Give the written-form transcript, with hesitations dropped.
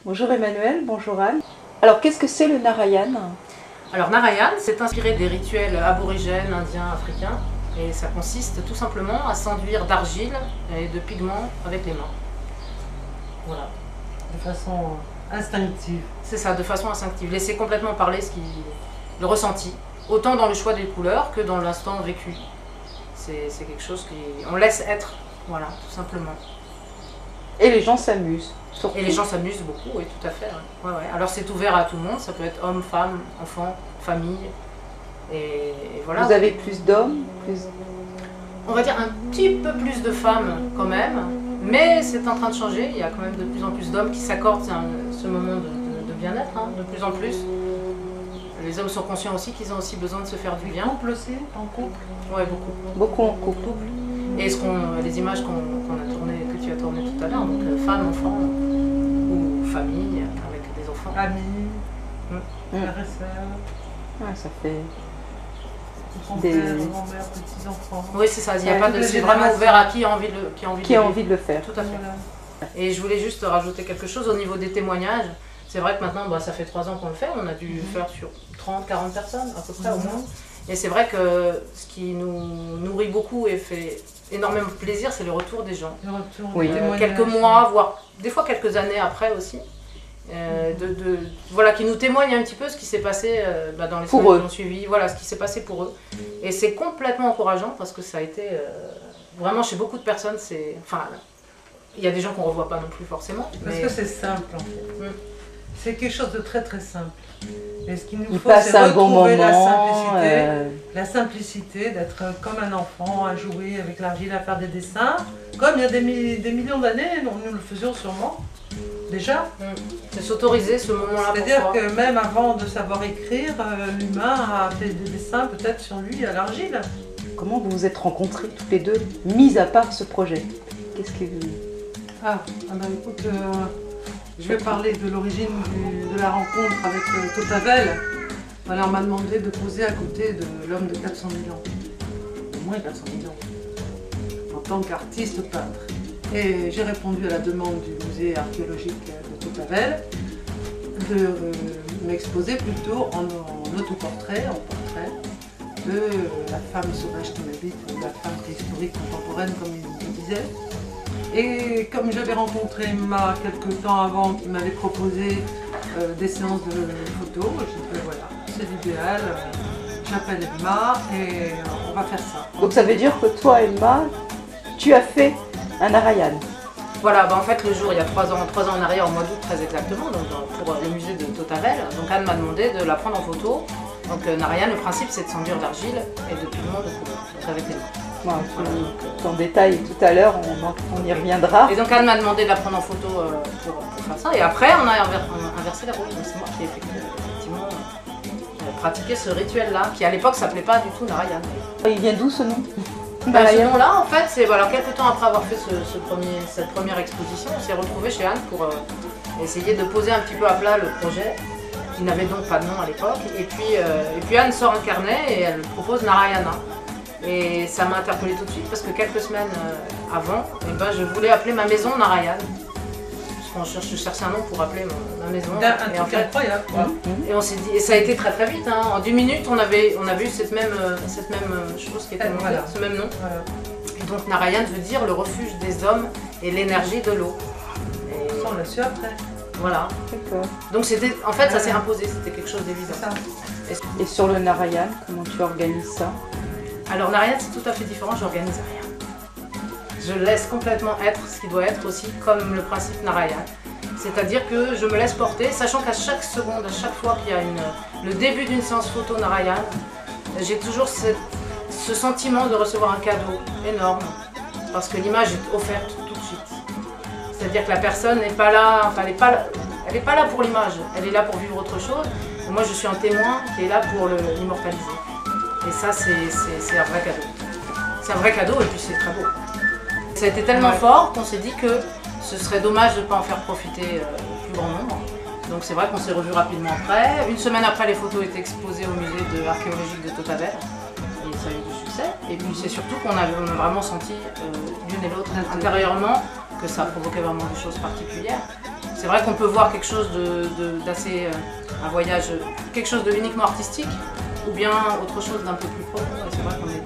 Bonjour Emmanuel, bonjour Anne. Alors qu'est-ce que c'est le Narayan? Alors Narayan, c'est inspiré des rituels aborigènes, indiens, africains. Et ça consiste tout simplement à s'enduire d'argile et de pigments avec les mains. Voilà. De façon instinctive. C'est ça, de façon instinctive. Laisser complètement parler le ressenti. Autant dans le choix des couleurs que dans l'instant vécu. C'est quelque chose qu'on laisse être, voilà, tout simplement. Et les gens s'amusent. Surtout. Et les gens s'amusent beaucoup, oui, tout à fait. Ouais. Ouais, ouais. Alors c'est ouvert à tout le monde, ça peut être homme, femme, enfant, famille. Et voilà. Vous avez plus d'hommes On va dire un petit peu plus de femmes quand même, mais c'est en train de changer. Il y a quand même de plus en plus d'hommes qui s'accordent ce moment de bien-être, hein, de plus en plus. Les hommes sont conscients aussi qu'ils ont aussi besoin de se faire du bien. En couple aussi, en couple. Ouais, beaucoup. Beaucoup en couple. Et les images qu'on a tournées, que tu as tournées tout à l'heure, donc femmes, enfants, ou famille, avec des enfants. Amis, frères et sœurs. Ouais, ça fait... Grand-père, grand-mère, petits-enfants. Oui, c'est ça. Il y a pas de... C'est vraiment ouvert à qui a envie de le faire. Tout à fait. Voilà. Et je voulais juste rajouter quelque chose au niveau des témoignages. C'est vrai que maintenant, ça fait 3 ans qu'on le fait. On a dû le faire sur 30, 40 personnes, à peu près au moins. Et c'est vrai que ce qui nous nourrit beaucoup et fait énormément plaisir, c'est le retour des gens. Le retour, oui. Quelques mois, voire des fois quelques années après aussi. Voilà, qui nous témoignent un petit peu ce qui s'est passé dans les semaines qui ont suivi, voilà, ce qui s'est passé pour eux. Et c'est complètement encourageant parce que ça a été vraiment chez beaucoup de personnes, enfin, il y a des gens qu'on ne revoit pas non plus forcément. Parce que c'est simple en fait. C'est quelque chose de très très simple. Et ce qu'il nous faut, c'est retrouver la simplicité d'être comme un enfant, à jouer avec l'argile, à faire des dessins. Comme il y a des millions d'années, nous le faisions sûrement. Déjà. C'est s'autoriser ce moment-là. C'est-à-dire que même avant de savoir écrire, l'humain a fait des dessins peut-être sur lui à l'argile. Comment vous vous êtes rencontrés toutes les deux, mis à part ce projet? Qu'est-ce que vous... Écoute, je vais parler de l'origine de la rencontre avec Totavel. Alors, on m'a demandé de poser à côté de l'homme de 400 000 ans. Au moins 400 000 ans. En tant qu'artiste peintre. Et j'ai répondu à la demande du musée archéologique de Totavel de m'exposer plutôt en autoportrait, en portrait de la femme sauvage qui m'habite, la femme préhistorique contemporaine comme il me disait. Et comme j'avais rencontré Emma quelques temps avant qui m'avait proposé des séances de photos, je me suis dit voilà, c'est l'idéal, j'appelle Emma et on va faire ça. Donc ça veut dire que toi Emma, tu as fait un Narayan. Voilà, en fait le jour, il y a 3 ans en arrière, au mois d'août très exactement, donc, pour le musée de Totavel, donc Anne m'a demandé de la prendre en photo. Donc Narayan, le principe c'est de s'enduire d'argile et de pigments de couleur, donc avec les mains. Voilà, en détail tout à l'heure, on y reviendra. Et donc Anne m'a demandé de la prendre en photo pour faire ça, et après on a inversé les rôles, donc c'est moi qui ai effectivement pratiqué ce rituel-là, qui à l'époque s'appelait pas du tout Narayan. Il vient d'où ce nom? Ce nom-là, en fait, c'est quelques temps après avoir fait cette première exposition, on s'est retrouvés chez Anne pour essayer de poser un petit peu à plat le projet, qui n'avait donc pas de nom à l'époque. Et puis Anne sort un carnet et elle propose Narayana. Et ça m'a interpellée tout de suite parce que quelques semaines avant, je voulais appeler ma maison Narayan. Parce qu'on cherchait un nom pour appeler ma maison. Un truc incroyable. Et on s'est dit, et ça a été très très vite, hein. En 10 minutes on avait eu cette même chose qui était montée, ce même nom. Voilà. Et donc Narayan veut dire le refuge des hommes et l'énergie de l'eau. Ça on l'a su après. Voilà. Donc c'était, en fait ça s'est imposé, c'était quelque chose d'évident. Et sur le Narayan, comment tu organises ça? Alors Narayan c'est tout à fait différent, j'organise rien. Je laisse complètement être ce qui doit être aussi, comme le principe Narayan. C'est-à-dire que je me laisse porter, sachant qu'à chaque seconde, à chaque fois qu'il y a le début d'une séance photo Narayan, j'ai toujours ce sentiment de recevoir un cadeau énorme, parce que l'image est offerte tout de suite. C'est-à-dire que la personne n'est pas là, enfin, elle n'est pas là pour l'image, elle est là pour vivre autre chose. Et moi je suis un témoin qui est là pour l'immortaliser. Et ça c'est un vrai cadeau. C'est un vrai cadeau et puis c'est très beau. Ça a été tellement fort qu'on s'est dit que ce serait dommage de ne pas en faire profiter le plus grand nombre. Donc c'est vrai qu'on s'est revus rapidement après. Une semaine après, les photos étaient exposées au musée archéologique de Totavel. Et ça a eu du succès. Et puis c'est surtout qu'on a vraiment senti l'une et l'autre intérieurement que ça provoquait vraiment des choses particulières. C'est vrai qu'on peut voir quelque chose d'assez, un voyage, quelque chose de uniquement artistique, ou bien autre chose d'un peu plus profond. Et c'est vrai qu'on est